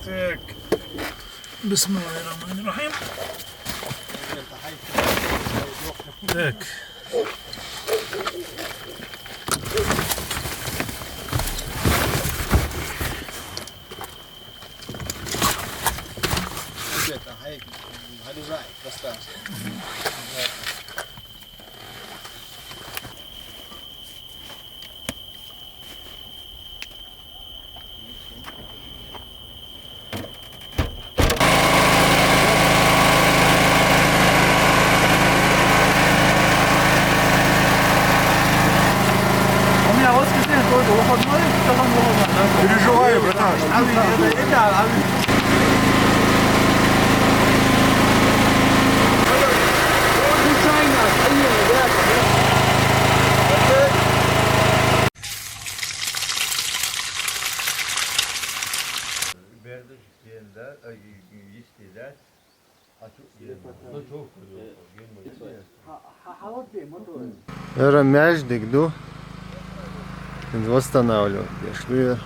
Tak. Bismillahirrahmanirrahim. Tak. Переживаю, братан. Era мяч дигду. Восстанавливать. Шли.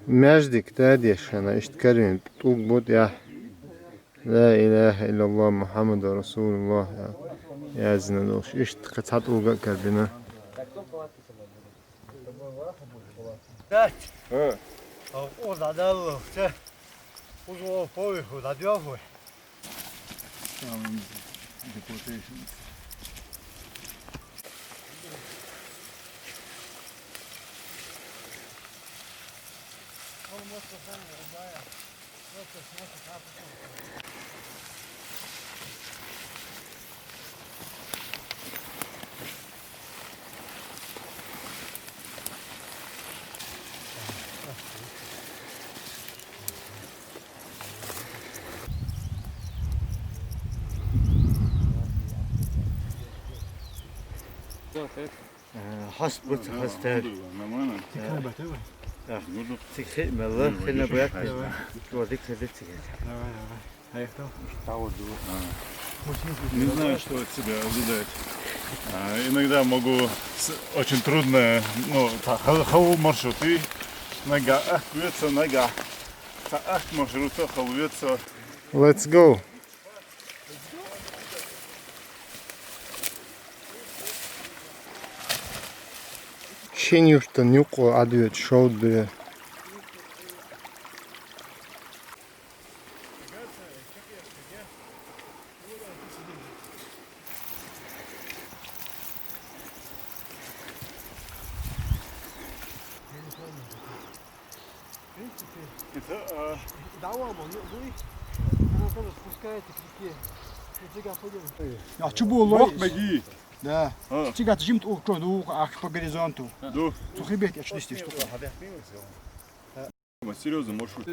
Мяждик тадиш она ишткарин тук бут я لا إله إلا الله محمد رسول الله يا زندوش اشت قطعت أوجا كربنا Orada da alırsa uzun boyu da diyor bu. حسبت حستار تكفي مالله خلنا بياك وديك сидит. Не знаю, что от себя ожидать. Иногда могу очень трудно, халу маршруты, нога, куется нога, маршрута халуется. Let's go. Щенюшта нюку адует шоуды. А что было? Бог беги. Да. Чигат жимт укроду ах по горизонту. Ду. Сухибет я шлисти штука. Серьезно, маршрут.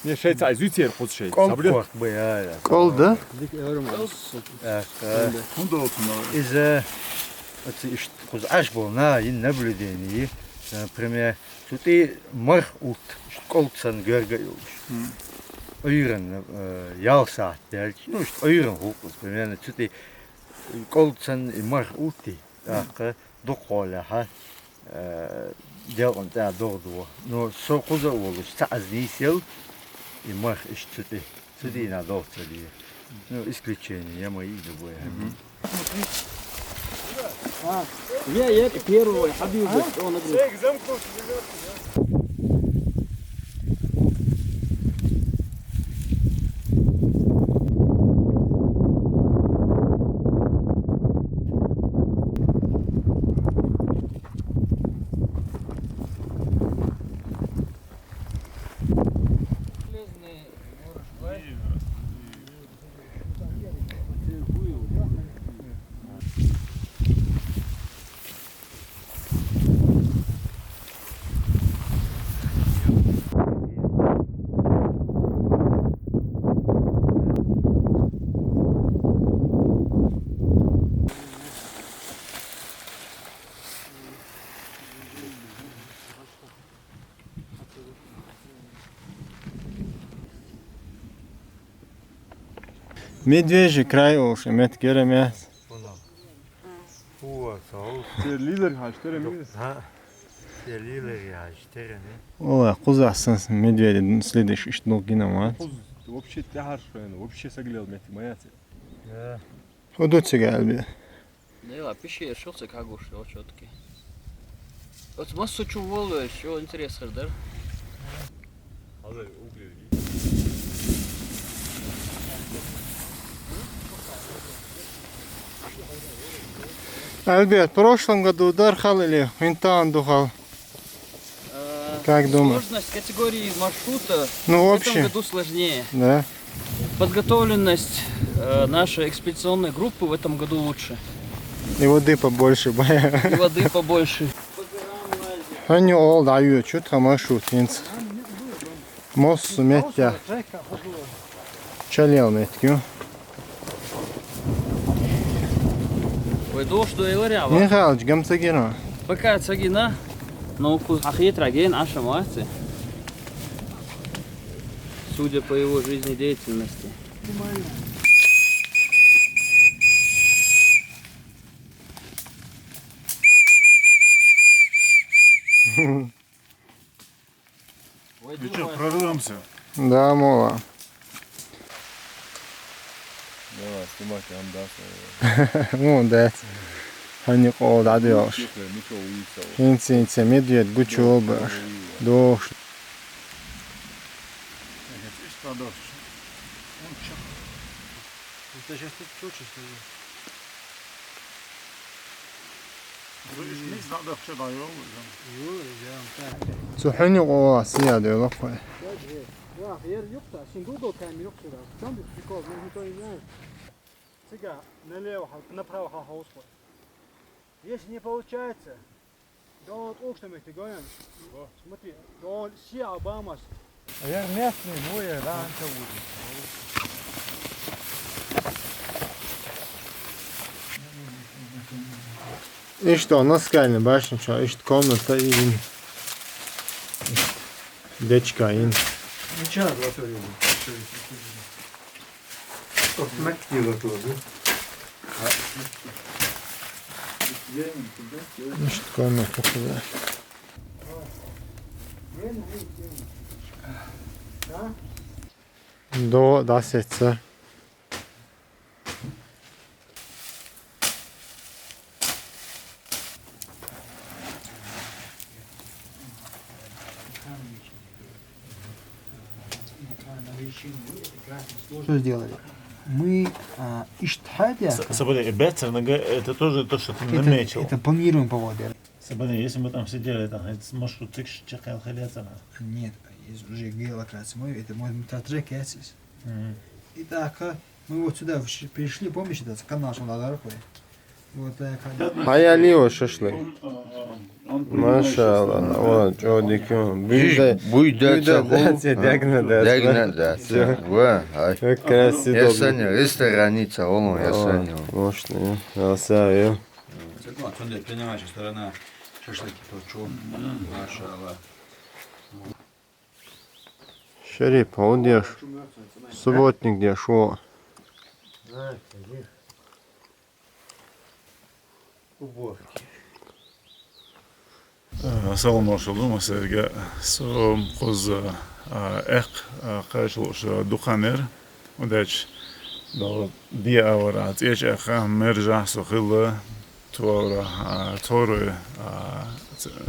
Ne şey ay züter poz şey. Комфорт бы я. Колда? Куда отсюда? Из-за ашболна и наблюдений, например, тут и мах ут колцан гергаюш. Уйрен ялсат, ну что уйрен хукус, примерно тут и колцан и мах ути, так доколя ха делон да дордо. Но со куза улус тазнисел и мах ищут и на дорцели. Ну исключение, я мои любые. Я это первый Хабиб, он говорит. Медвежий край уж, мет керемет. Uhr so. Der Lieder hast du Ha. Der Lille ja, Sterne. Ой, кузасан медведи следующий штук гинамат. Вообще тяжко, вообще согрел меня мояцы. Ja. Ходуцы галби. Да, пищи шелся как уж, вот четкий. Вот массу чувствовал, еще интересно, да? Альберт, в прошлом году удархал или винтан духал? Как думаешь? Сложность категории маршрута Ну, в общем. этом году сложнее. Да. Подготовленность нашей экспедиционной группы в этом году лучше. И воды побольше, бая. И воды побольше. Они ол дают, что там маршрут, инц. Мост суметя. Чалел меткю. Ой, дождь до Иларява. Михайлович, гамцагино. Пока цагина, науку ахит раген, аша молодцы. Судя по его жизнедеятельности. Ну что, прорвемся? Да, мола. Давай, снимать андас. Молодец. Они ол дадешь. Тихо, ничего увидел. Инц, медведь, бучу обыш. Дождь. Что дождь? Ты сейчас тут чучи стоишь. Nichts надо вообще даём. Цухани о, сияды лохой. Ja, yer yok da, şimdi Google камера yok сюда. В чем прикол? Ну, никто не знает. Сега, налево, направо хаос. Если не получается, да вот окнами ты гоняешь. Смотри, да он все Обамас. А я местный, мой, да, анта будет. И что, на скальной башне, что, ищет комната и дечка ин. Ничего, готовили. Макти готовили. Ищет комната туда. До 10. Что сделали? Мы Иштхадя, Сабаня, Бецернага, это тоже то, что ты наметил. это планируем по воде. Сабаня, если мы там сидели, там, маршрут чекал халяцана. Нет, есть уже геолокация. Мы это можем трек ясись. И так, мы вот сюда пришли, помнишь, этот канал, что надо рукой. Вот так. Hayali şaşlık. Maşallah. O çocuk. Как красиво. Я саня, рестораница, он я саня. Мощно. Красавец. Смотри, принимающая сторона шашлыки точу. Машалlah. Шериф, а вот где ж? Субботник где шо? Уборки. Салон ошолду, масерга, сом хоз эк, кашлош духанер, удач, да, диаварат, эч эха мержа сохила, торы,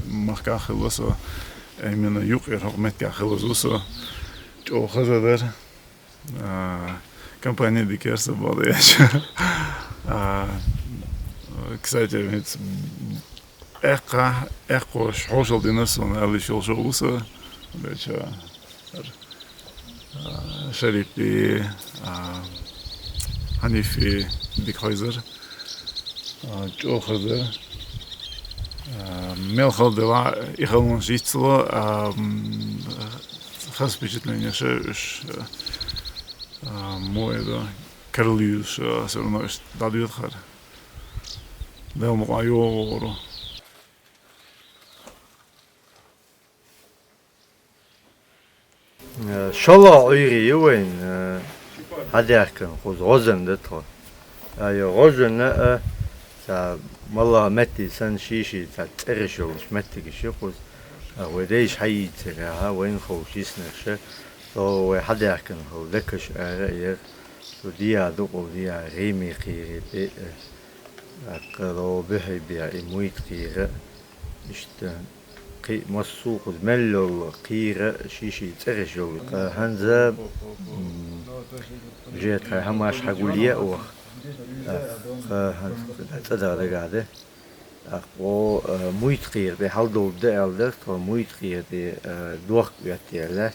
махкахила со, именно юкер, меткахила зусо, чо хазадер, компания дикерса балдеч. Кстати, ведь эко шошел динасон, али шошолуса, беча шерифи, ханифи дикхайзер, чохазер, мелхал дела, ихалмон жицло, хас впечатление, что мой да, Карлиус, все равно дадут хар. Да, мой Шала ойри ювен. هديكن خوز غزن دتو غزن والله متي سن شيشي ترشولش متي كشيخوز وديش حي ترها وين خوشيس نرشه تو هديكن هو لكش رأيه وديا دوقو ديا ريمي خيري بي قلو بحي بيا إمويت خيري إشت قي مسوق ملو قيرة شيشي ترشول هنزا جيت هماش حقولية وخ تدار قاعدة أقو مويت قير بحال دول دالدر تو مويت قير دي دوخ بياتيرله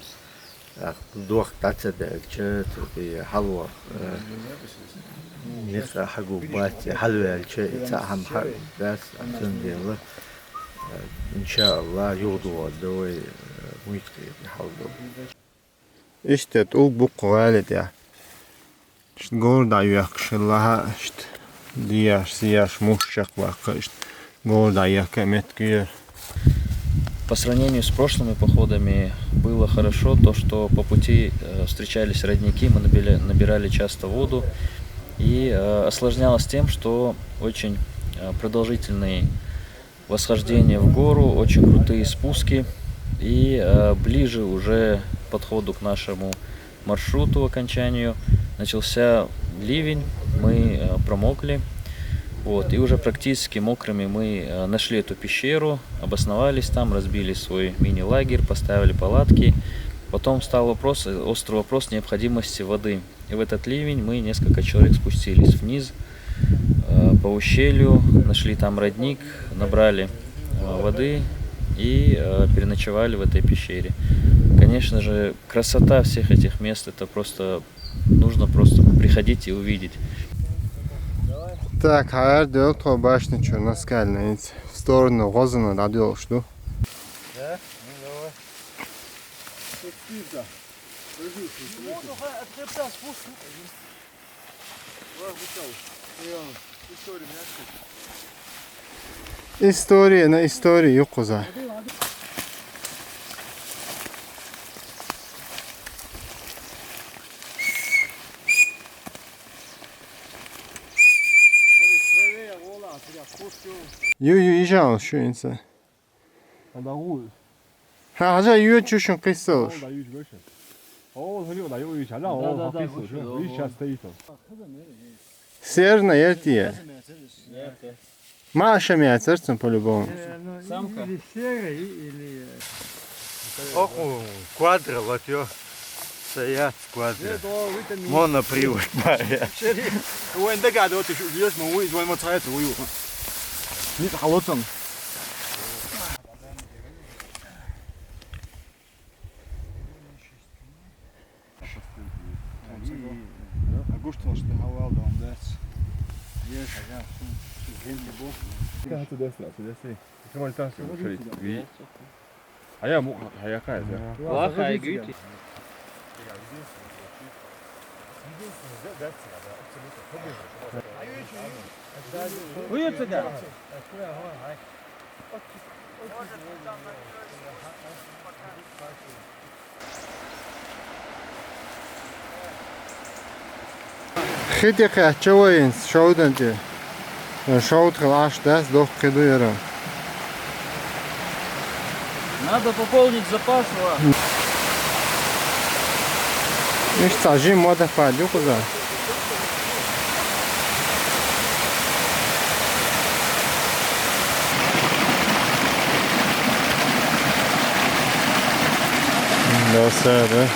دوخ تاتدالچه دي حلوة نخ حقو بات حلوالچه تاهم حق بس أتنديله إن شاء الله يغدو الدوي ويتقي بحوله. İşte ul bu kovalet ya. İşte gorda yakışılaha işte diyaş siyaş muşçak vakı işte горда якомет кюр. По сравнению с прошлыми походами было хорошо то, что по пути встречались родники, мы набирали часто воду, и осложнялось тем, что очень продолжительные восхождения в гору, очень крутые спуски, и ближе уже к подходу к нашему маршруту, окончанию, начался ливень, мы промокли. Вот, и уже практически мокрыми мы нашли эту пещеру, обосновались там, разбили свой мини-лагерь, поставили палатки. Потом стал острый вопрос необходимости воды. И в этот ливень мы, несколько человек, спустились вниз по ущелью, нашли там родник, набрали воды и переночевали в этой пещере. Конечно же, красота всех этих мест, это просто нужно просто приходить и увидеть. Так, her dört o başını çöne skalneyiz. Storunu gozunu da diyoruştu. İstoriye ne istoriye yok o zaman. Yu ijan şu insan. 나 오, Ha haja yu çüşün kısa olur. 나 유지 몇이야? 설리고 나 여기 잘 나와. 밥 있어. 여기 샷 스테이터. Серна ертие. Маша мяцерцем по-любому. Самка. Или серый, или... Оху, квадро, вот ё. Стоят квадро. Монопривод, Мария. وين ده قاعد وقت شو اسمه وين ما تصير ويو نيت خلصهم Augustus de hou dan dat. Yes, ja, geen boel. 하트 됐어. 됐어. 정말 땄어. 저기 위. 아야 뭐 아야 가야 돼. Плохая Güte. Uyuyor da. Хити качовин шоуданте. Шоут хлаш дас дох кидуера. Надо пополнить запас. İşte sajim moda падю куда. Да, сэр.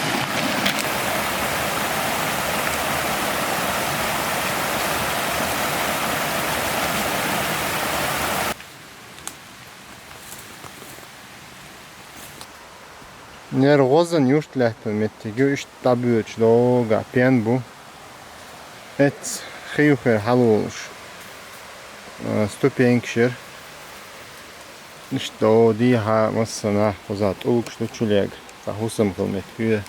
Нер розен юштлехтен mit güst tabüç loga pen bu. Et khiyuher halulş. Stupengşir. İşte o di ha masana uzat ulkşlu çuleg. Sahusam kılmet güye.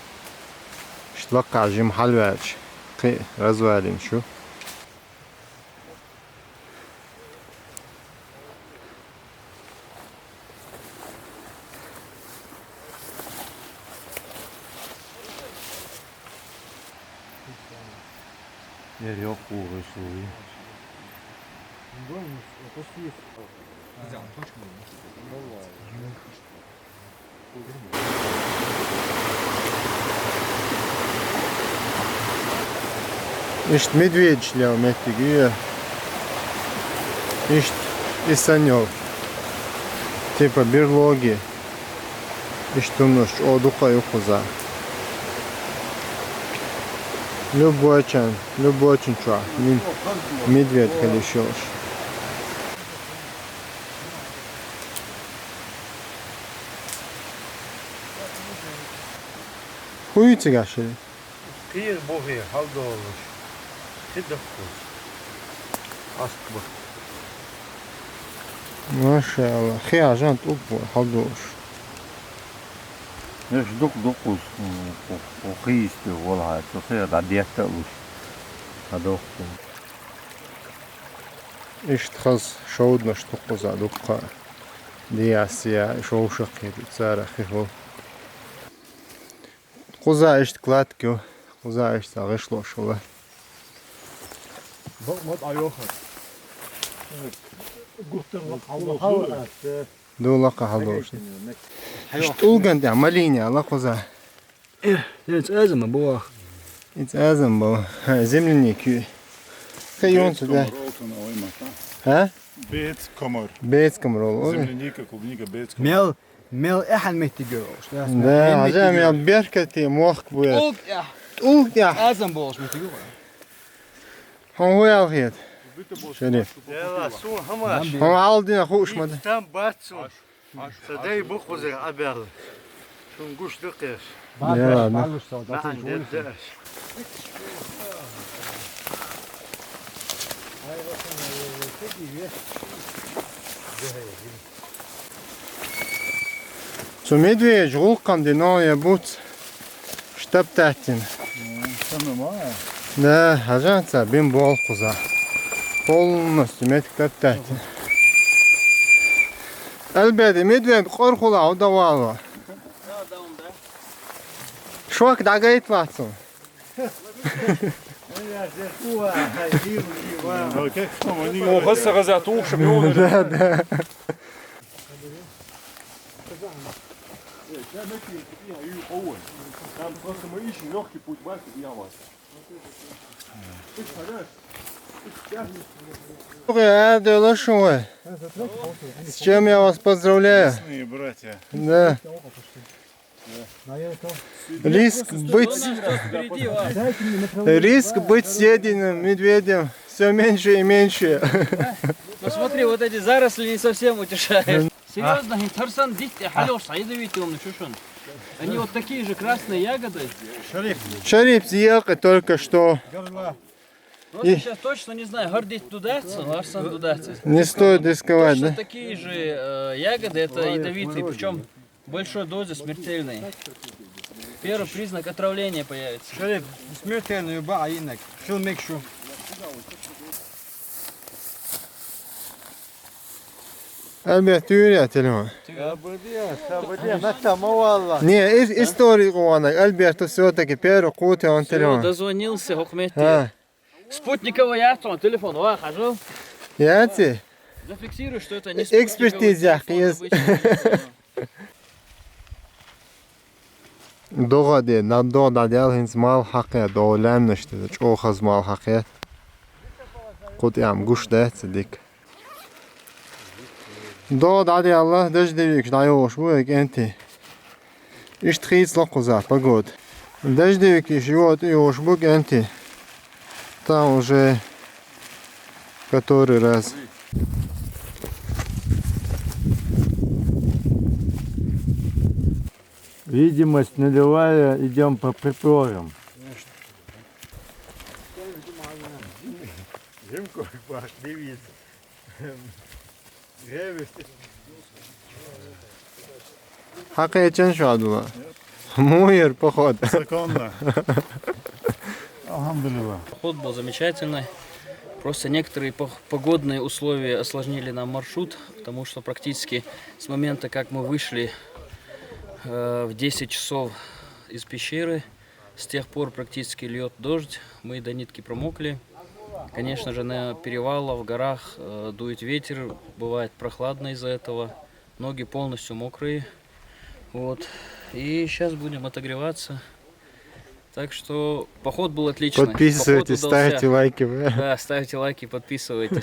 İşte vakajim halverç. Qi razvalim şu. Yok uğraşılıyor. İşte medvedçliğe metti güya. İşte İstanbul. Типа берлоги. İşte ночь отдыха и куза. Любой очень чуа. Медведь колещёж. Хуйцы гашили. Kıyır boğuyor, halde olmuş. Sıdık kız. Askı. Машалла. Хиажан тупо халдош. Неш дук ухийсти волга, то це да дієта луш. Адох. İşte хаз шоудна штука за дукка. Диасия шоушак еди цара хихо. Куза işte klatko. Куза işte ağışlo şola. Bak mat ayoh. Дулака халдош. İşte ulgan da malini Allah куза. Evet, ezme bu. İç azam bu. Земляник. Хайон сюда. Ha? Beet, komor. Бецком рол. Земляника, клубника, beet, komor. Mel احد متجوش. Да, عجام يا بركتي موخك بويا. قلت يا Ezem boş metiyor. هو يا الخيط. شريف. Dela su hamaş. هم عالدين خوش مده. Tam batsu. Sadey bu kuzur haber. Şun guş dıkır. يلا ده. Ma'an dedder. Со медведь гулкам дино я бут. Штаб тахтин. Да, ажанца бим бол куза. Полностью метк тахтин. Elbette medved korkula o da var. Şok da gayet vatsın. Okej, komor, ni О, хасса газа туушам ёо. Да, да. Там просто мы ищем легкий путь, бачите, я вас. Это лошадь. С чем я вас поздравляю. Красные братья. Да. Риск быть съеденным медведем все меньше и меньше. Ну смотри, вот эти заросли не совсем утешают. Серьезно, Тарсан дикти халёш, ядовитый умный, шушун. Они вот такие же красные ягоды. Шариф съел только что. Вот я сейчас точно не знаю, гордить тудаться, Арсан тудаться. Не стоит рисковать, Точно да? такие же ягоды, это ядовитые, причем в большой дозе смертельные. Первый признак отравления появится. Şöyle смертельную баинок. Шилмекшу. Elbette yürüyor telefon. Не, историк он, Альберто все-таки первый кут он Всё, телефон. дозвонился, Хохметти. А, Спутниковый автом, телефон, хожу. я тебе Зафиксирую, что это не спутниковый экспертиза телефон, есть. обычный. Доға де, на до дадел хинс мал хақия, доолем нышты, чохаз мал хақия. Кут ям гуш де, цедик. До дади Аллах, дождевик, даёш, буек энти. Ишт хиц локуза, погод. Дождевик иш вот ёш, бук энти. Там уже который раз. Видимость нулевая, идем по припорам. Зимку дивіться. Хақия чен шадула. Муир, поход. Законно. Алхамдулилlah. Поход был замечательный. Просто некоторые погодные условия осложнили нам маршрут, потому что практически с момента, как мы вышли в 10 часов из пещеры, с тех пор практически льет дождь, мы до нитки промокли. Конечно же, на перевалах, в горах дует ветер, бывает прохладно из-за этого. Ноги полностью мокрые. Вот. И сейчас будем отогреваться. Так что поход был отличный. Подписывайтесь, Поход удался. ставьте лайки. Да, ставьте лайки, подписывайтесь.